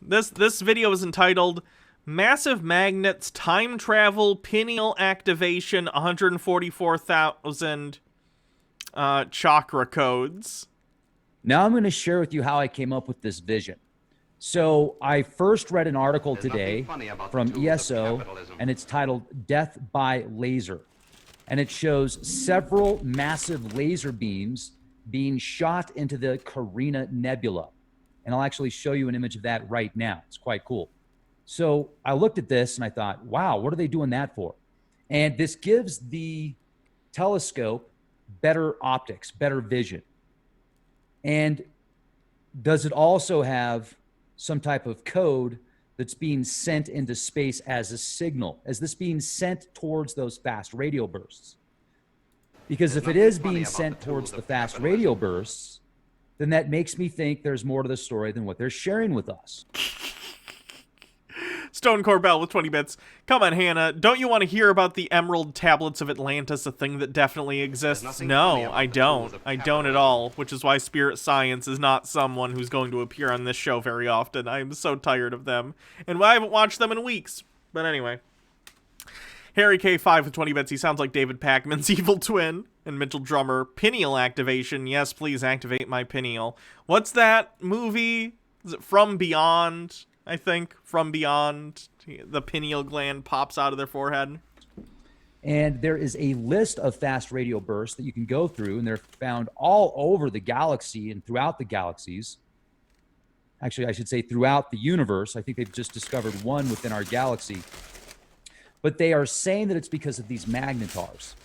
This video is entitled Massive Magnets Time Travel Pineal Activation 144,000 Chakra Codes. Now I'm going to share with you how I came up with this vision. So I first read an article today from ESO, and it's titled Death by Laser. And it shows several massive laser beams being shot into the Carina Nebula. And I'll actually show you an image of that right now. It's quite cool. So I looked at this and I thought, wow, what are they doing that for? And this gives the telescope better optics, better vision. And does it also have some type of code that's being sent into space as a signal? Is this being sent towards those fast radio bursts? Because if it is being sent towards the fast radio bursts, then that makes me think there's more to the story than what they're sharing with us. Stone Corbell with 20 bits. Come on, Hannah. Don't you want to hear about the Emerald Tablets of Atlantis, a thing that definitely exists? No, I don't. I don't at all, which is why Spirit Science is not someone who's going to appear on this show very often. I'm so tired of them. And I haven't watched them in weeks. But anyway. Harry K5 with 20 bits. He sounds like David Pacman's evil twin. And Mitchell Drummer. Pineal Activation. Yes, please activate my pineal. What's that movie? Is it From Beyond? I think From Beyond, the pineal gland pops out of their forehead. And there is a list of fast radio bursts that you can go through, and they're found all over the galaxy and throughout the galaxies. Actually, I should say throughout the universe. I think they've just discovered one within our galaxy. But they are saying that it's because of these magnetars.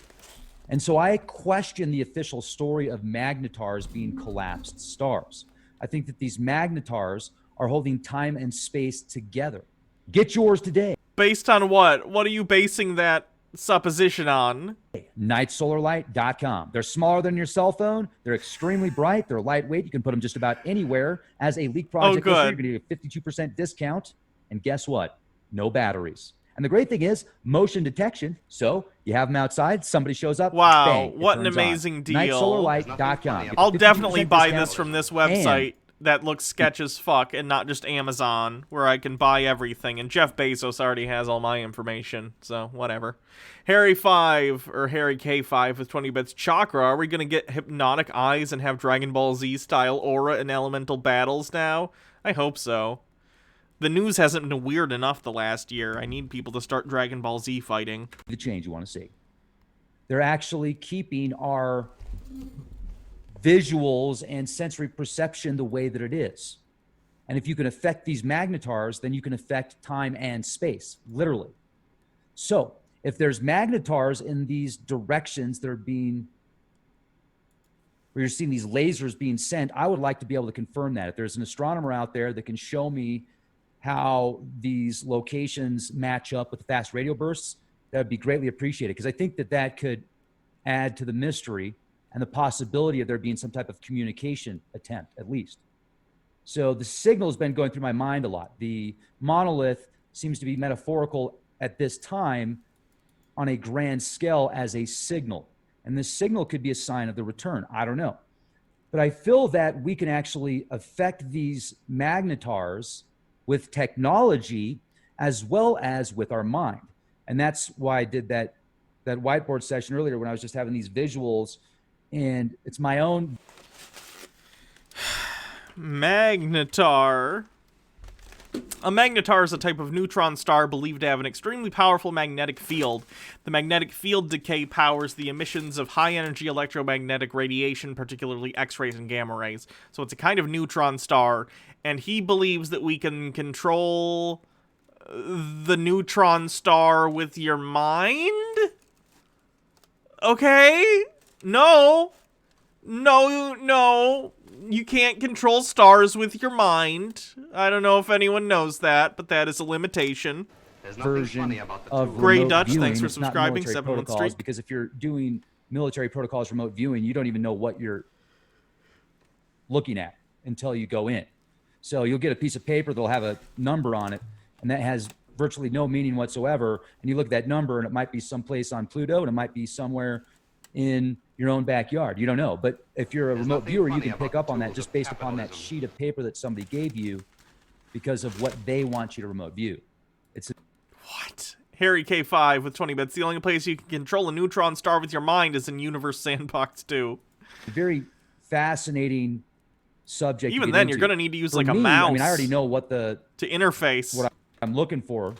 And so I question the official story of magnetars being collapsed stars. I think that these magnetars are holding time and space together. Get yours today. Based on what? What are you basing that supposition on? Nightsolarlight.com. They're smaller than your cell phone. They're extremely bright. They're lightweight. You can put them just about anywhere. As a Leak Project listener, you're going to get a 52% discount. And guess what? No batteries. And the great thing is motion detection. So you have them outside, somebody shows up. Wow, bang, what an amazing on. deal. Nightsolarlight.com. I'll definitely buy this from this website that looks sketch as fuck, and not just Amazon, where I can buy everything. And Jeff Bezos already has all my information, so whatever. Harry K5 with 20 bits. Chakra, are we going to get hypnotic eyes and have Dragon Ball Z style aura and elemental battles now? I hope so. The news hasn't been weird enough the last year. I need people to start Dragon Ball Z fighting. The change you want to see. They're actually keeping our visuals and sensory perception the way that it is. And if you can affect these magnetars, then you can affect time and space, literally. So if there's magnetars in these directions that are being, where you're seeing these lasers being sent, I would like to be able to confirm that. If there's an astronomer out there that can show me how these locations match up with the fast radio bursts, that would be greatly appreciated, because I think that that could add to the mystery and the possibility of there being some type of communication attempt, at least. So the signal has been going through my mind a lot. The monolith seems to be metaphorical at this time on a grand scale as a signal. And this signal could be a sign of the return. I don't know. But I feel that we can actually affect these magnetars with technology as well as with our mind. And that's why I did that whiteboard session earlier, when I was just having these visuals. And it's my own magnetar. A magnetar is a type of neutron star believed to have an extremely powerful magnetic field. The magnetic field decay powers the emissions of high-energy electromagnetic radiation, particularly X-rays and gamma rays. So it's a kind of neutron star, and he believes that we can control the neutron star with your mind? Okay? No, you can't control stars with your mind. I don't know if anyone knows that, but that is a limitation. Version of Gray Dutch, viewing. thanks for It's not subscribing, military 7 protocols, Street. because if you're doing military protocols remote viewing, you don't even know what you're looking at until you go in. So you'll get a piece of paper that'll have a number on it, and that has virtually no meaning whatsoever. And you look at that number, and it might be someplace on Pluto, and it might be somewhere in your own backyard. You don't know. But if you're a remote viewer, you can pick up on that just based upon that sheet of paper that somebody gave you because of what they want you to remote view. It's What? Harry K5 with 20 bits. The only place you can control a neutron star with your mind is in Universe Sandbox 2. a very fascinating subject. Even then, you're going to need to use like a me, mouse. I mean, I already know what to interface. What I'm looking for.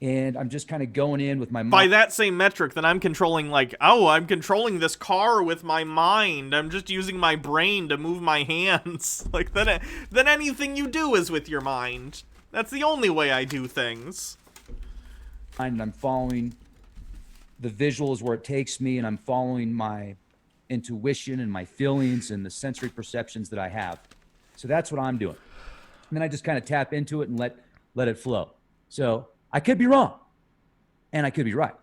And I'm just kind of going in with my mind. By that same metric, then I'm controlling like, oh, I'm controlling this car with my mind. I'm just using my brain to move my hands. Like, then anything you do is with your mind. That's the only way I do things. And I'm following the visuals where it takes me, and I'm following my intuition and my feelings and the sensory perceptions that I have. So that's what I'm doing. And then I just kind of tap into it and let it flow. So I could be wrong, and I could be right.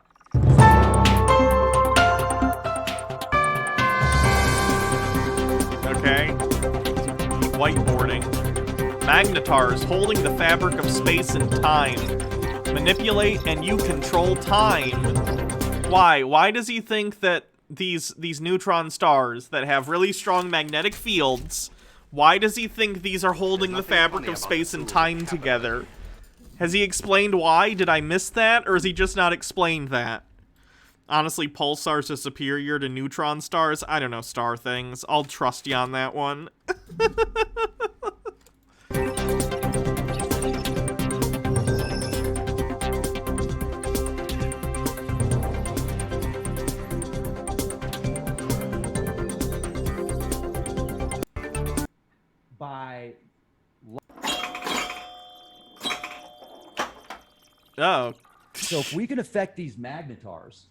Okay. Whiteboarding. Magnetars holding the fabric of space and time. Manipulate and you control time. Why? Why does he think that these neutron stars that have really strong magnetic fields, why does he think these are holding the fabric of space and time together? Has he explained why? Did I miss that? Or has he just not explained that? Honestly, pulsars are superior to neutron stars. I don't know star things. I'll trust you on that one. By Oh. so if we can affect these magnetars,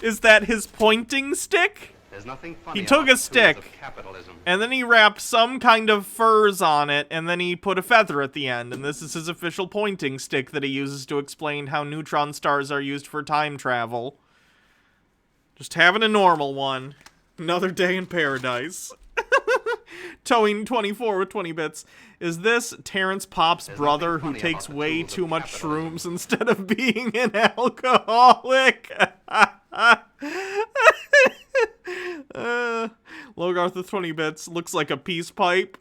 Is that his pointing stick? There's nothing funny. He took a stick, and then he wrapped some kind of furs on it, and then he put a feather at the end, and this is his official pointing stick that he uses to explain how neutron stars are used for time travel. Just having a normal one. Another day in paradise. Towing 24 with 20 bits. Is this Terrence Pop's brother who takes way too much shrooms instead of being an alcoholic? Logarth with 20 bits. Looks like a peace pipe.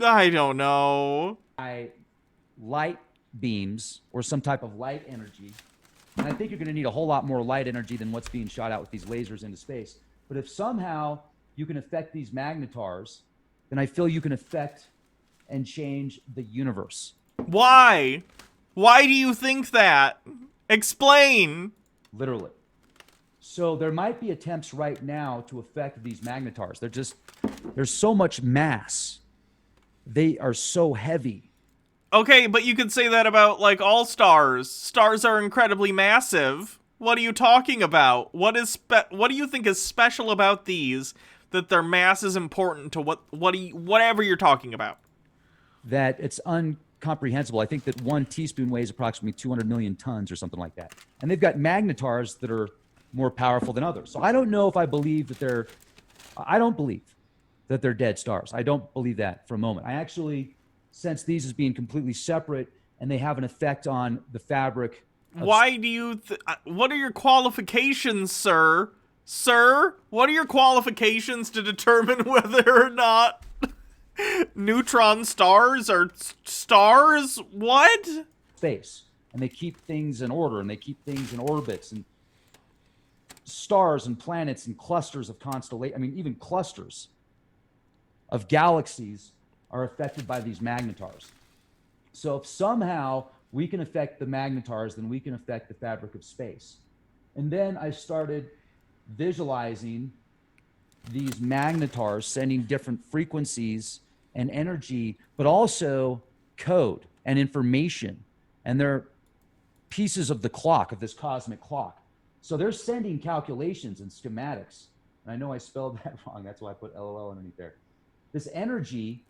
I don't know. Light beams or some type of light energy. And I think you're going to need a whole lot more light energy than what's being shot out with these lasers into space. But if somehow you can affect these magnetars, then I feel you can affect and change the universe. Why? Why do you think that? Explain. Literally. So there might be attempts right now to affect these magnetars. There's so much mass. They are so heavy. Okay, but you could say that about, like, all stars. Stars are incredibly massive. What are you talking about? What do you think is special about these that their mass is important to whatever you're talking about? That it's incomprehensible. I think that 1 teaspoon weighs approximately 200 million tons or something like that. And they've got magnetars that are more powerful than others. So I don't know if I believe that I don't believe that they're dead stars. I don't believe that for a moment. I actually sense these as being completely separate, and they have an effect on the fabric. Why do you... what are your qualifications, sir? Sir? What are your qualifications to determine whether or not neutron stars are stars? What? Space. And they keep things in order, and they keep things in orbits, and stars and planets and clusters of constellations. I mean, even clusters of galaxies are affected by these magnetars. So if somehow we can affect the magnetars, then we can affect the fabric of space. And then I started visualizing these magnetars sending different frequencies and energy, but also code and information. And they're pieces of the clock, of this cosmic clock. So they're sending calculations and schematics. And I know I spelled that wrong. That's why I put LOL underneath there. This energy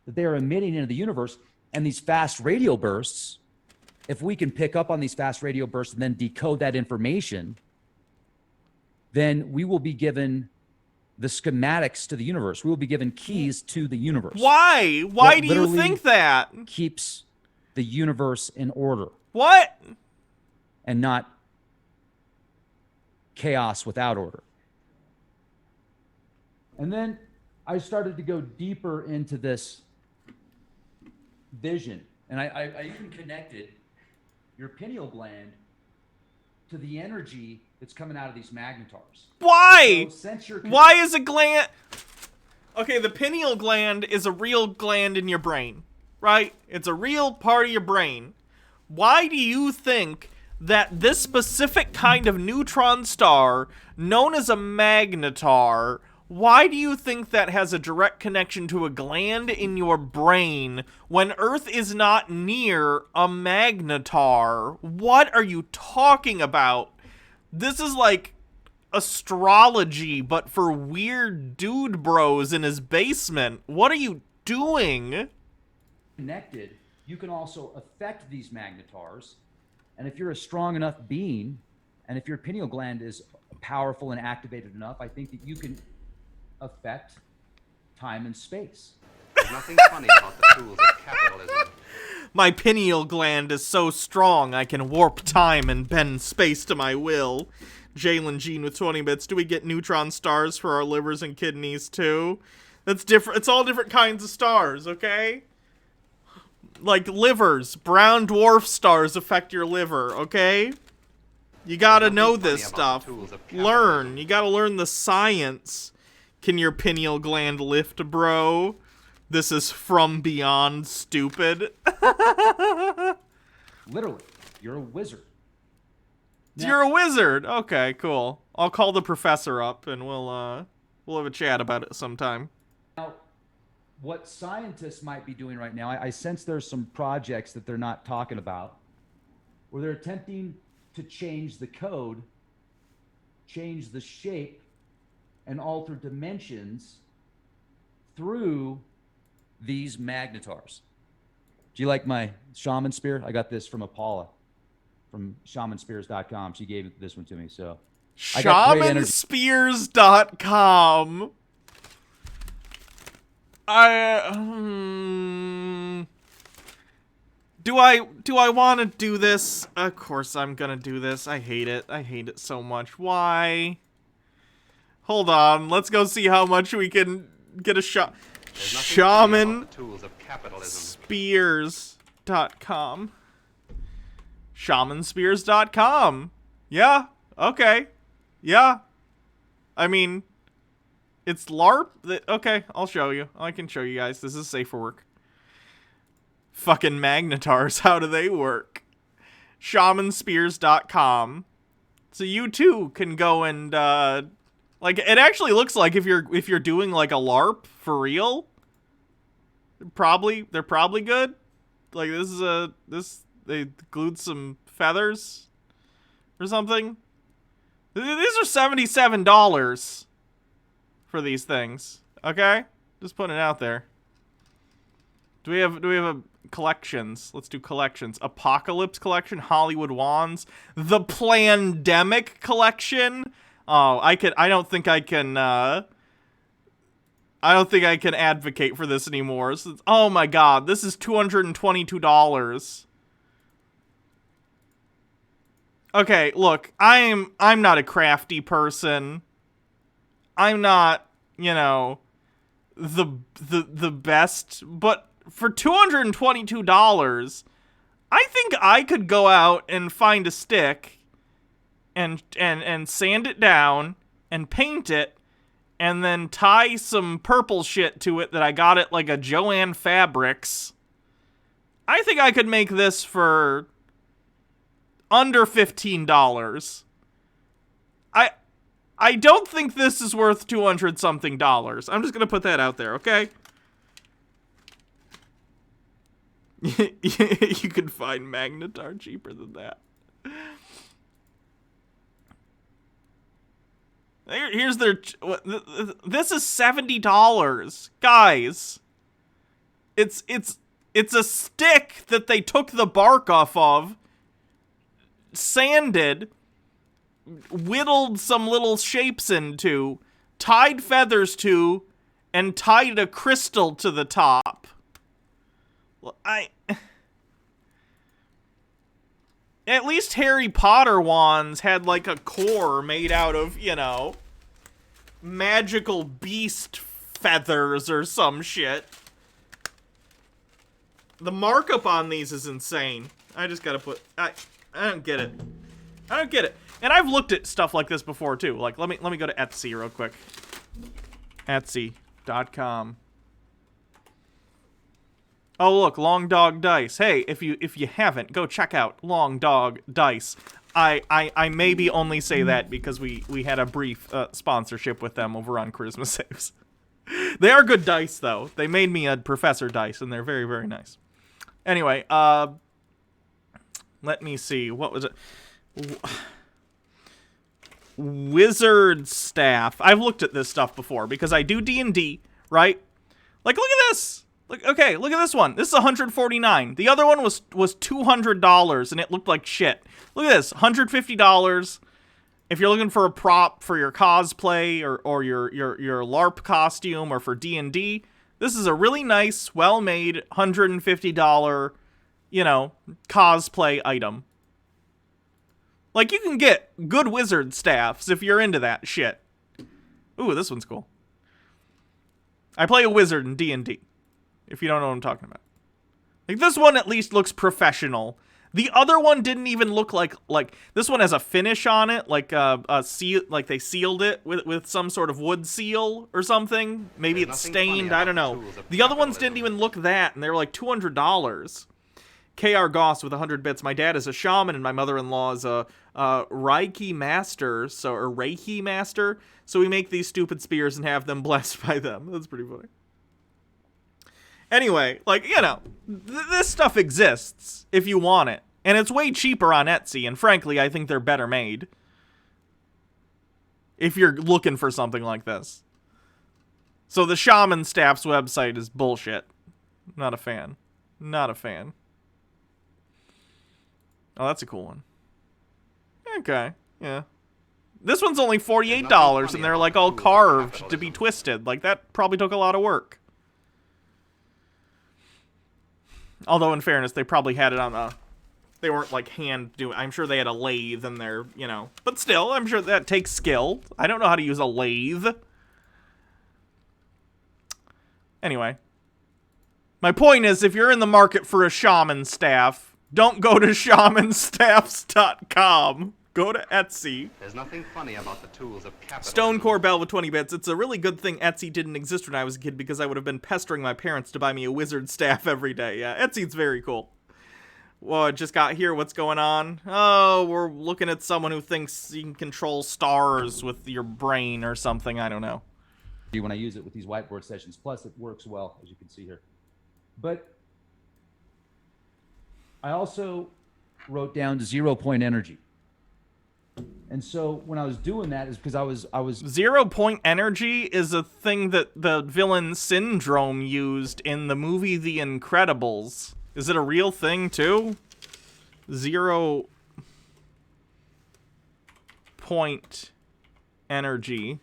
that they are emitting into the universe, and these fast radio bursts, if we can pick up on these fast radio bursts and then decode that information, then we will be given the schematics to the universe. We will be given keys to the universe. Why? Why do you think that? Keeps the universe in order. What? And not chaos without order. And then I started to go deeper into this vision. And I even connected your pineal gland to the energy that's coming out of these magnetars. Why? So since you're Why is a gland... Okay, the pineal gland is a real gland in your brain, right? It's a real part of your brain. Why do you think that this specific kind of neutron star, known as a magnetar, why do you think that has a direct connection to a gland in your brain when Earth is not near a magnetar? What are you talking about? This is like astrology, but for weird dude bros in his basement. What are you doing? connected, you can also affect these magnetars. And if you're a strong enough being, and if your pineal gland is powerful and activated enough, I think that you can affect time and space. There's nothing funny about the tools of capitalism. My pineal gland is so strong I can warp time and bend space to my will. Jalen Jean with 20 bits. Do we get neutron stars for our livers and kidneys too? That's different. It's all different kinds of stars, okay? Like livers. Brown dwarf stars affect your liver, okay? You gotta know this stuff. Learn. You gotta learn the science. Can your pineal gland lift, bro? This is from beyond stupid. Literally, you're a wizard. You're a wizard. Okay, cool. I'll call the professor up and we'll have a chat about it sometime. Now, what scientists might be doing right now, I sense there's some projects that they're not talking about, where they're attempting to change the code, change the shape, and alter dimensions through these magnetars. Do you like my shaman spear? I got this from Paula from shamanspears.com. She gave this one to me, so I got great energy. Shamanspears.com. Do I want to do this? Of course I'm gonna do this. I hate it. I hate it so much. Why? Hold on. Let's go see how much we can get a shot. Shamanspears.com. Shamanspears.com. Yeah. Okay. Yeah. I mean, it's LARP. Okay, I'll show you. I can show you guys. This is safe for work. Fucking magnetars. How do they work? Shamanspears.com. So you too can go and like it actually looks like if you're doing like a LARP for real, they're probably good. Like this is they glued some feathers or something. These are $77 for these things. Okay? Just putting it out there. Do we have a collections? Let's do collections. Apocalypse collection, Hollywood wands, the Plandemic collection. Oh, I don't think I can advocate for this anymore. Oh my god, this is $222. Okay, look, I'm not a crafty person. I'm not, you know, the best, but for $222, I think I could go out and find a stick and sand it down and paint it and then tie some purple shit to it that I got at like a Joann Fabrics. I think I could make this for under $15. I don't think this is worth $200-something. I'm just gonna put that out there, okay? You can find Magnetar cheaper than that. Here's their... This is $70. Guys. It's a stick that they took the bark off of, sanded, whittled some little shapes into, tied feathers to, and tied a crystal to the top. Well, at least Harry Potter wands had like a core made out of, you know, magical beast feathers or some shit. The markup on these is insane. I just gotta put... I don't get it. I don't get it. And I've looked at stuff like this before, too. Like, let me go to Etsy real quick. Etsy.com. Oh, look, Long Dog Dice. Hey, if you haven't, go check out Long Dog Dice. I maybe only say that because we had a brief sponsorship with them over on Charisma Saves. They are good dice, though. They made me a Professor Dice, and they're very, very nice. Anyway, let me see. What was it? Wizard Staff. I've looked at this stuff before because I do D&D, right? Like, look at this. Look, okay, look at this one. This is $149. The other one was $200, and it looked like shit. Look at this, $150. If you're looking for a prop for your cosplay or your LARP costume or for D&D, this is a really nice, well-made $150, you know, cosplay item. Like, you can get good wizard staffs if you're into that shit. Ooh, this one's cool. I play a wizard in D&D, if you don't know what I'm talking about. Like, this one at least looks professional. The other one didn't even look like this one has a finish on it, like a seal, like they sealed it with some sort of wood seal or something. Maybe it's stained, I don't know. The other ones didn't even look that, and they were like $200. KR Goss with 100 bits. My dad is a shaman, and my mother-in-law is a Reiki master, or Reiki master. So we make these stupid spears and have them blessed by them. That's pretty funny. Anyway, like, you know, this stuff exists if you want it. And it's way cheaper on Etsy, and frankly, I think they're better made. If you're looking for something like this. So the Shaman Staff's website is bullshit. Not a fan. Not a fan. Oh, that's a cool one. Okay, yeah. This one's only $48, and they're like all carved to be twisted. Like, that probably took a lot of work. Although, in fairness, they probably had it on a... They weren't, like, hand doing... I'm sure they had a lathe in there, you know. But still, I'm sure that takes skill. I don't know how to use a lathe. Anyway. My point is, if you're in the market for a shaman staff, don't go to shamanstaffs.com. Go to Etsy. There's nothing funny about the tools of capitalism. Stonecore Bell with 20 bits. It's a really good thing Etsy didn't exist when I was a kid because I would have been pestering my parents to buy me a wizard staff every day. Yeah, Etsy's very cool. Well, I just got here. What's going on? Oh, we're looking at someone who thinks you can control stars with your brain or something. I don't know. When I use it with these whiteboard sessions, plus it works well, as you can see here. But I also wrote down 0 point energy. And so when I was doing that is because I was 0 point energy is a thing that the villain Syndrome used in the movie The Incredibles. Is it a real thing too? 0 point energy.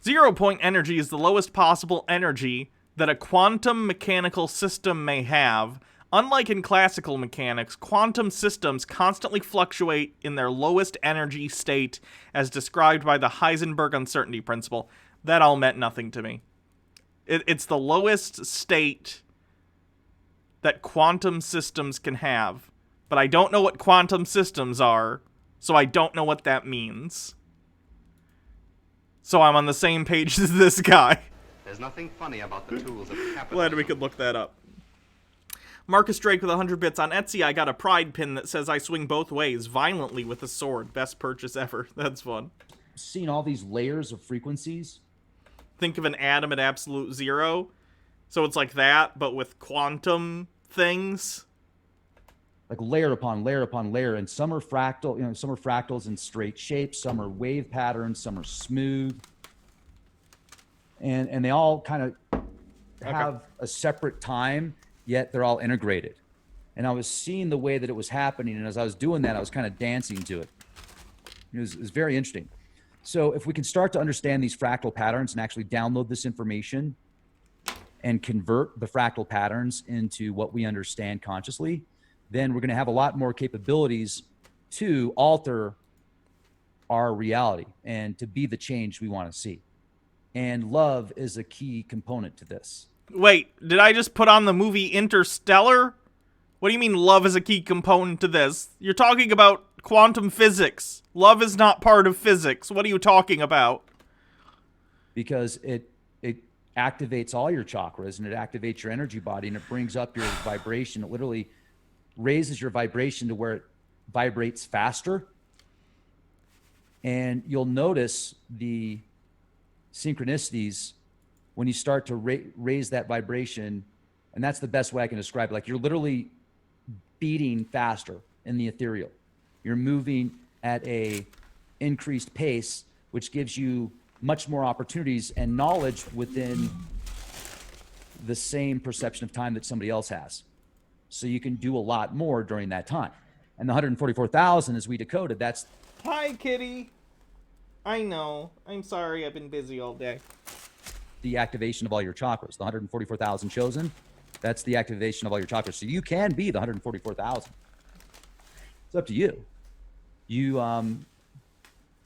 0 point energy is the lowest possible energy that a quantum mechanical system may have. Unlike in classical mechanics, quantum systems constantly fluctuate in their lowest energy state as described by the Heisenberg uncertainty principle. That all meant nothing to me. It's the lowest state that quantum systems can have. But I don't know what quantum systems are, so I don't know what that means. So I'm on the same page as this guy. There's nothing funny about the tools of capitalism. Glad we could look that up. Marcus Drake with 100 bits. On Etsy, I got a pride pin that says I swing both ways violently with a sword. Best purchase ever. That's fun. seeing all these layers of frequencies. Think of an atom at absolute zero. So it's like that, but with quantum things. Like layer upon layer upon layer, and some are fractal, some are fractals in straight shapes, some are wave patterns, some are smooth, and they all kind of have a separate time, yet they're all integrated. And I was seeing the way that it was happening, and as I was doing that, I was kind of dancing to it. It was very interesting. So if we can start to understand these fractal patterns and actually download this information and convert the fractal patterns into what we understand consciously, then we're going to have a lot more capabilities to alter our reality and to be the change we want to see. And love is a key component to this. Wait, did I just put on the movie Interstellar? What do you mean love is a key component to this? You're talking about quantum physics. Love is not part of physics. What are you talking about? Because it activates all your chakras, and it activates your energy body, and it brings up your vibration. It literally raises your vibration to where it vibrates faster. And you'll notice the synchronicities when you start to raise that vibration. And that's the best way I can describe it. Like, you're literally beating faster in the ethereal. You're moving at a increased pace, which gives you much more opportunities and knowledge within the same perception of time that somebody else has. So you can do a lot more during that time. And the 144,000, as we decoded, that's... Hi, kitty. I know. I'm sorry, I've been busy all day. the activation of all your chakras. The 144,000 chosen, that's the activation of all your chakras. So you can be the 144,000. It's up to you.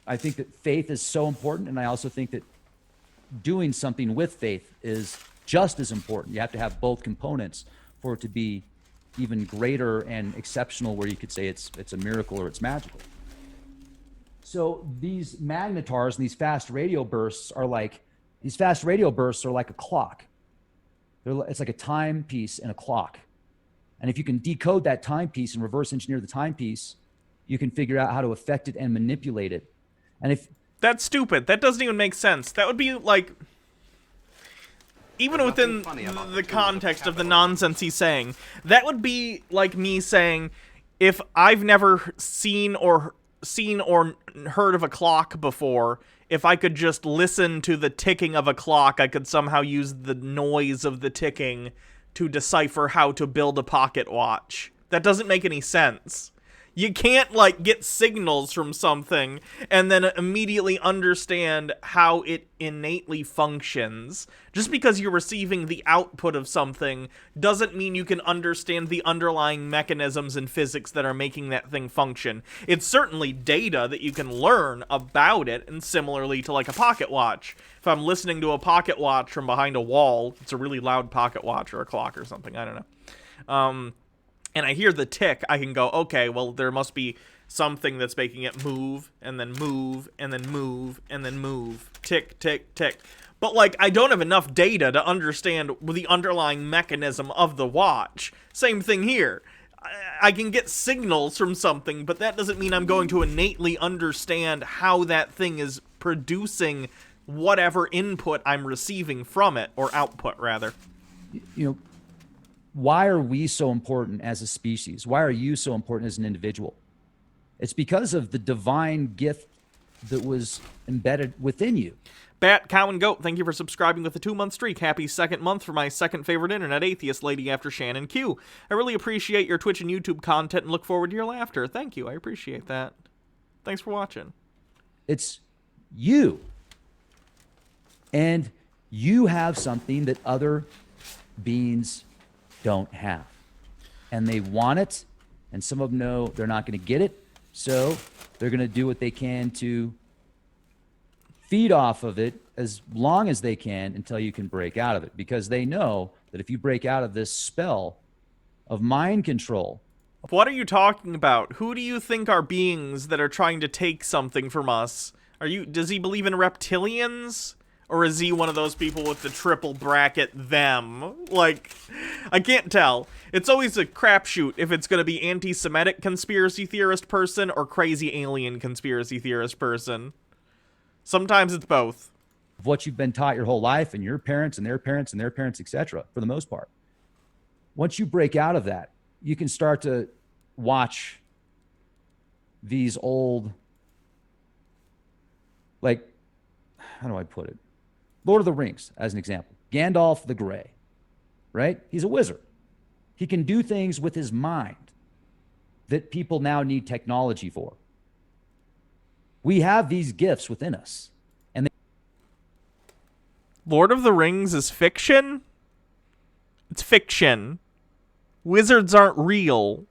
I think that faith is so important, and I also think that doing something with faith is just as important. You have to have both components for it to be even greater and exceptional, where you could say it's a miracle or it's magical. So these magnetars and these fast radio bursts are like a clock. It's like a timepiece in a clock. And if you can decode that timepiece and reverse engineer the timepiece, you can figure out how to affect it and manipulate it. And if that's stupid, that doesn't even make sense. That would be like, even within the context of the nonsense he's saying, that would be like me saying, if I've never seen or heard of a clock before, if I could just listen to the ticking of a clock, I could somehow use the noise of the ticking to decipher how to build a pocket watch. That doesn't make any sense. You can't, like, get signals from something and then immediately understand how it innately functions. Just because you're receiving the output of something doesn't mean you can understand the underlying mechanisms in physics that are making that thing function. It's certainly data that you can learn about it, and similarly to, like, a pocket watch. If I'm listening to a pocket watch from behind a wall, it's a really loud pocket watch or a clock or something, I don't know. And I hear the tick, I can go, okay, well, there must be something that's making it move, and then move, and then move, and then move. Tick, tick, tick. But, like, I don't have enough data to understand the underlying mechanism of the watch. Same thing here. I can get signals from something, but that doesn't mean I'm going to innately understand how that thing is producing whatever input I'm receiving from it, or output, rather. You know, why are we so important as a species? Why are you so important as an individual? It's because of the divine gift that was embedded within you. Bat, Cow, and Goat, thank you for subscribing with a 2-month streak. Happy second month for my second favorite internet atheist lady after Shannon Q. I really appreciate your Twitch and YouTube content and look forward to your laughter. Thank you. I appreciate that. Thanks for watching. It's you. And you have something that other beings don't have, and they want it, and some of them know they're not going to get it, so they're going to do what they can to feed off of it as long as they can until you can break out of it, because they know that if you break out of this spell of mind control. What are you talking about? Who do you think are beings that are trying to take something from us? Does he believe in reptilians? Or is he one of those people with the triple bracket them? Like, I can't tell. It's always a crapshoot if it's going to be anti-Semitic conspiracy theorist person or crazy alien conspiracy theorist person. Sometimes it's both. What you've been taught your whole life, and your parents and their parents and their parents, etc., for the most part. Once you break out of that, you can start to watch these old, like, how do I put it? Lord of the Rings, as an example. Gandalf the Grey, right? He's a wizard. He can do things with his mind that people now need technology for. We have these gifts within us. And Lord of the Rings is fiction? It's fiction. Wizards aren't real.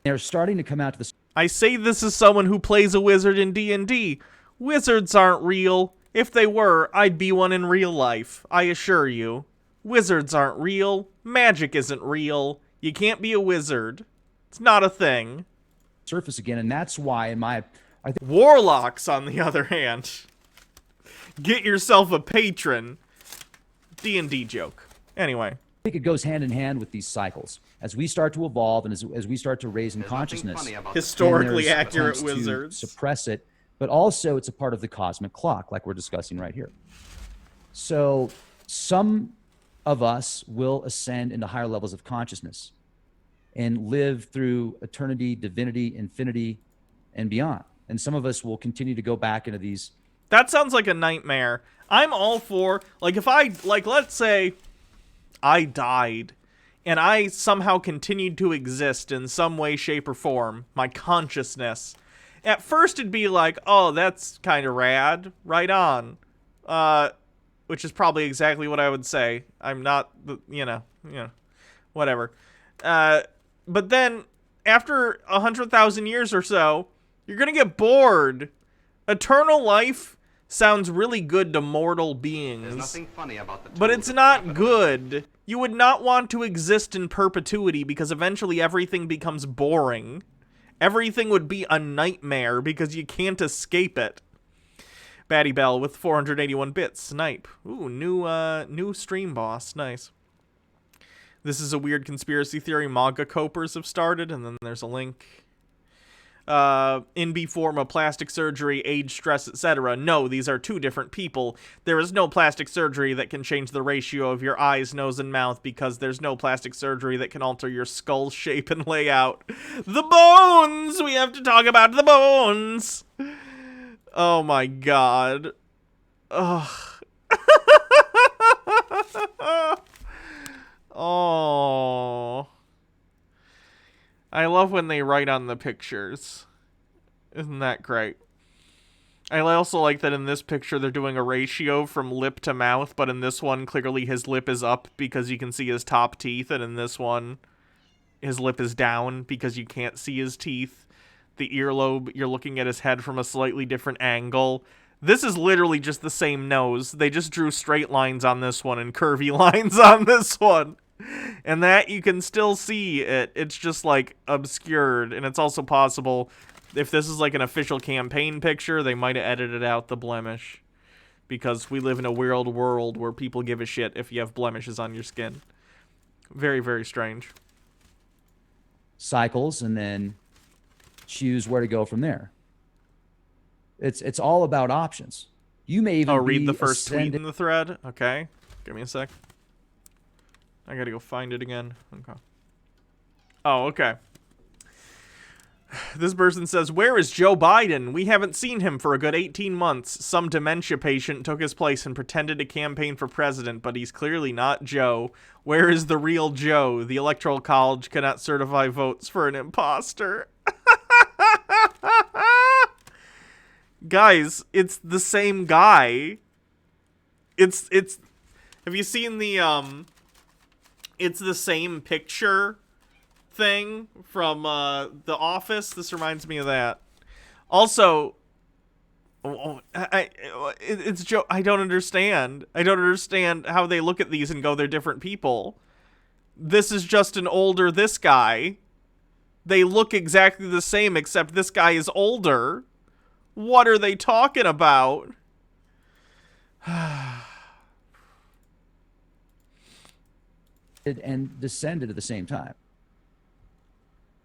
they're starting to come out to the... I say this as someone who plays a wizard in D&D. Wizards aren't real. If they were, I'd be one in real life, I assure you. Wizards aren't real. Magic isn't real. You can't be a wizard. It's not a thing. Surface again, and that's why, I think Warlocks, on the other hand. Get yourself a patron. D&D joke. Anyway. it goes hand in hand with these cycles. As we start to evolve and as we start to raise in There's nothing consciousness, funny about Historically then there's accurate attempts to wizards. suppress it, but also it's a part of the cosmic clock, like we're discussing right here. So some of us will ascend into higher levels of consciousness and live through eternity, divinity, infinity, and beyond. And some of us will continue to go back into these. That sounds like a nightmare. I'm all for, like, if I, like, let's say I died and I somehow continued to exist in some way, shape, or form, my consciousness. At first it'd be like, oh, that's kind of rad, right on. Which is probably exactly what I would say. I'm not, you know, whatever. But then, after 100,000 years or so, you're gonna get bored. Eternal life sounds really good to mortal beings. There's nothing funny about the But tools it's of not capital. good. You would not want to exist in perpetuity because eventually everything becomes boring. Everything would be a nightmare because you can't escape it. Batty Bell with 481 bits. Snipe. Ooh, new stream boss. Nice. This is a weird conspiracy theory manga copers have started, and then there's a link. In form of plastic surgery, age, stress, etc. No, these are two different people. There is no plastic surgery that can change the ratio of your eyes, nose, and mouth because there's no plastic surgery that can alter your skull shape and layout. The bones! We have to talk about the bones! Oh my god. Ugh. Oh. I love when they write on the pictures. Isn't that great? I also like that in this picture they're doing a ratio from lip to mouth, but in this one, clearly his lip is up because you can see his top teeth, and in this one, his lip is down because you can't see his teeth. The earlobe, you're looking at his head from a slightly different angle. This is literally just the same nose. They just drew straight lines on this one and curvy lines on this one. And that you can still see it. It's just like obscured. And it's also possible if this is like an official campaign picture, they might have edited out the blemish. Because we live in a weird world where people give a shit if you have blemishes on your skin. Very, very strange. Cycles and then choose where to go from there. It's all about options. You may even read be the first tweet ascending- in the thread. Okay. Give me a sec. I gotta go find it again. Okay. Oh, okay. This person says, where is Joe Biden? We haven't seen him for a good 18 months. Some dementia patient took his place and pretended to campaign for president, but he's clearly not Joe. Where is the real Joe? The Electoral College cannot certify votes for an imposter. Guys, it's the same guy. It's have you seen the it's the same picture thing from The Office? This reminds me of that. Also, it's Joe. I don't understand. I don't understand how they look at these and go, they're different people. This is just an older this guy. They look exactly the same, except this guy is older. What are they talking about? and descended at the same time.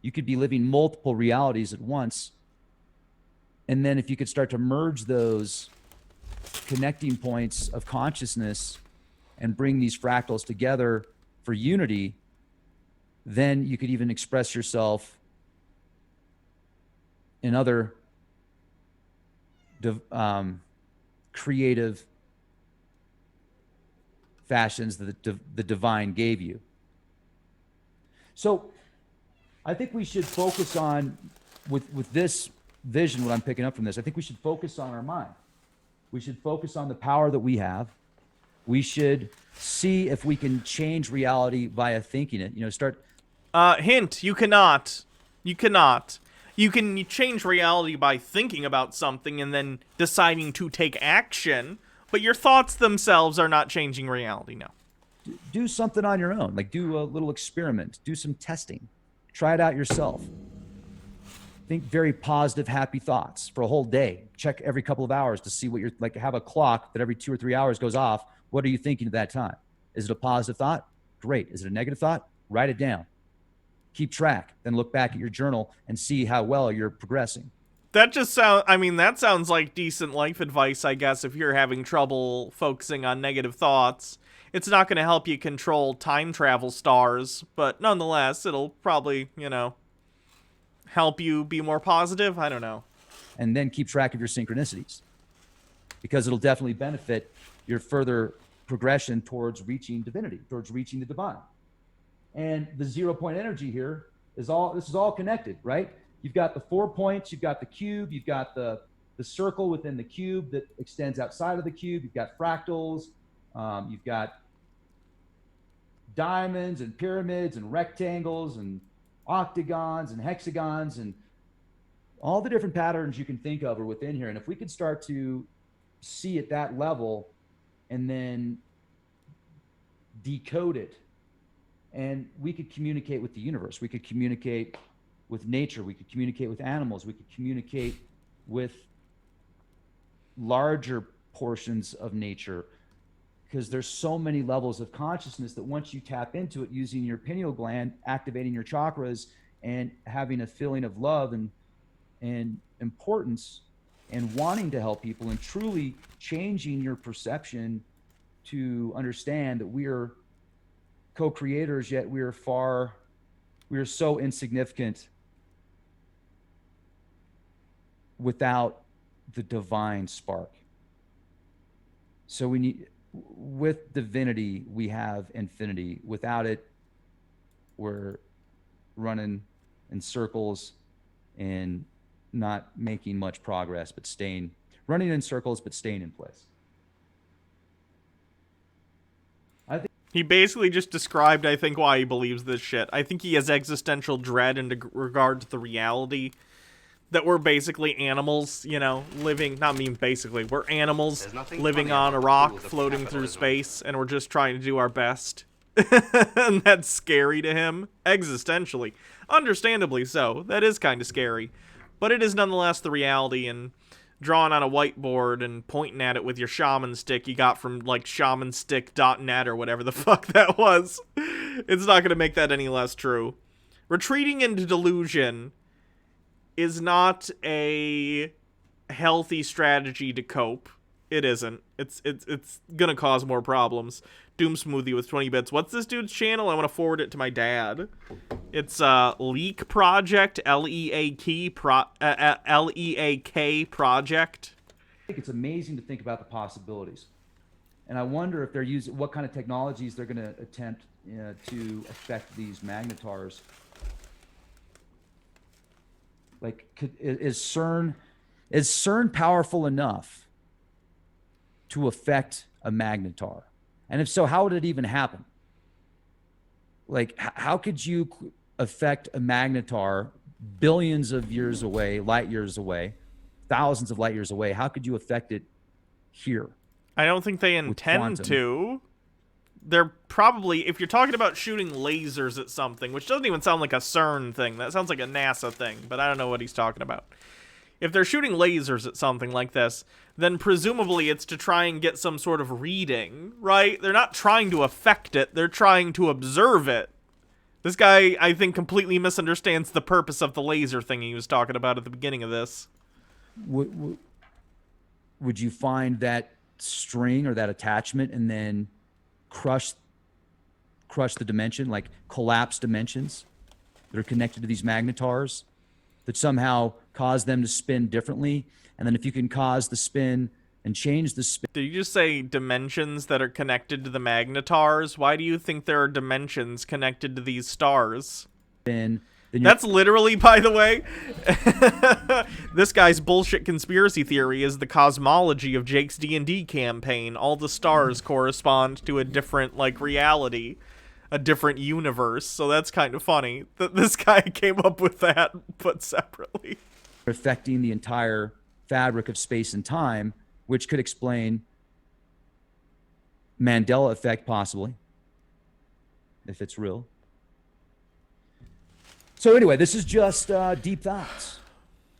You could be living multiple realities at once. And then if you could start to merge those connecting points of consciousness and bring these fractals together for unity, then you could even express yourself in other creative fashions that the divine gave you. So I think we should focus on, with this vision, what I'm picking up from this, I think we should focus on our mind. We should focus on the power that we have. We should see if we can change reality via thinking it. Start. Hint, you cannot. You cannot. You can change reality by thinking about something and then deciding to take action, but your thoughts themselves are not changing reality, no. Do something on your own. Like, do a little experiment. Do some testing. Try it out yourself. Think very positive, happy thoughts for a whole day. Check every couple of hours to see what you're like. Have a clock that every 2 or 3 hours goes off. What are you thinking at that time? Is it a positive thought? Great. Is it a negative thought? Write it down. Keep track. Then look back at your journal and see how well you're progressing. That just sounds, I mean, that sounds like decent life advice, I guess, if you're having trouble focusing on negative thoughts. It's not going to help you control time travel stars, but nonetheless, it'll probably, you know, help you be more positive. I don't know. And then keep track of your synchronicities, because it'll definitely benefit your further progression towards reaching divinity, towards reaching the divine. And the 0 point energy here is this is all connected, right? You've got the 4 points, you've got the cube, you've got the circle within the cube that extends outside of the cube, you've got fractals, you've got diamonds and pyramids and rectangles and octagons and hexagons, and all the different patterns you can think of are within here. And if we could start to see at that level and then decode it, and we could communicate with the universe, we could communicate with nature, we could communicate with animals, we could communicate with larger portions of nature, because there's so many levels of consciousness that once you tap into it using your pineal gland, activating your chakras and having a feeling of love and importance and wanting to help people and truly changing your perception to understand that we are co-creators, yet we are so insignificant without the divine spark. So with divinity, we have infinity. Without it, we're running in circles and not making much progress, but running in circles, but staying in place. He basically just described, I think, why he believes this shit. I think he has existential dread in regard to the reality that we're basically animals, you know, living, not me basically, we're animals living on a rock floating through space, and we're just trying to do our best. And that's scary to him, existentially. Understandably so, that is kind of scary. But it is nonetheless the reality, and drawn on a whiteboard and pointing at it with your shaman stick you got from, like, shamanstick.net or whatever the fuck that was. It's not going to make that any less true. Retreating into delusion is not a healthy strategy to cope. It isn't. It's gonna cause more problems. Doom Smoothie with 20 bits. What's this dude's channel? I want to forward it to my dad. It's Leak Project, L-E-A-K Project. I think it's amazing to think about the possibilities. And I wonder if they're using what kind of technologies they're going to attempt to affect these magnetars. Like, is CERN powerful enough to affect a magnetar? And if so, how would it even happen? Like, how could you affect a magnetar billions of years away, light years away, thousands of light years away? How could you affect it here? I don't think they intend to. They're probably, if you're talking about shooting lasers at something, which doesn't even sound like a CERN thing, that sounds like a NASA thing, but I don't know what he's talking about. If they're shooting lasers at something like this, then presumably it's to try and get some sort of reading, right? They're not trying to affect it, they're trying to observe it. This guy, I think, completely misunderstands the purpose of the laser thing he was talking about at the beginning of this. Would you find that string or that attachment and then crush the dimension, like collapse dimensions that are connected to these magnetars that somehow cause them to spin differently? And then if you can cause the spin and change the spin. Did you just say dimensions that are connected to the magnetars? Why do you think there are dimensions connected to these stars? That's literally, by the way, this guy's bullshit conspiracy theory is the cosmology of Jake's D&D campaign. All the stars correspond to a different, like, reality. a different universe. So that's kind of funny that this guy came up with that, but separately. Affecting the entire fabric of space and time, which could explain Mandela effect, possibly, if it's real. So anyway, this is just deep thoughts.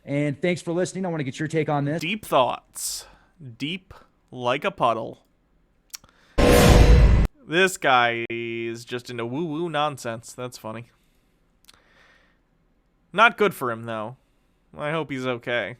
And thanks for listening. I want to get your take on this. Deep thoughts. Deep like a puddle. This guy is just into woo-woo nonsense. That's funny. Not good for him, though. I hope he's okay.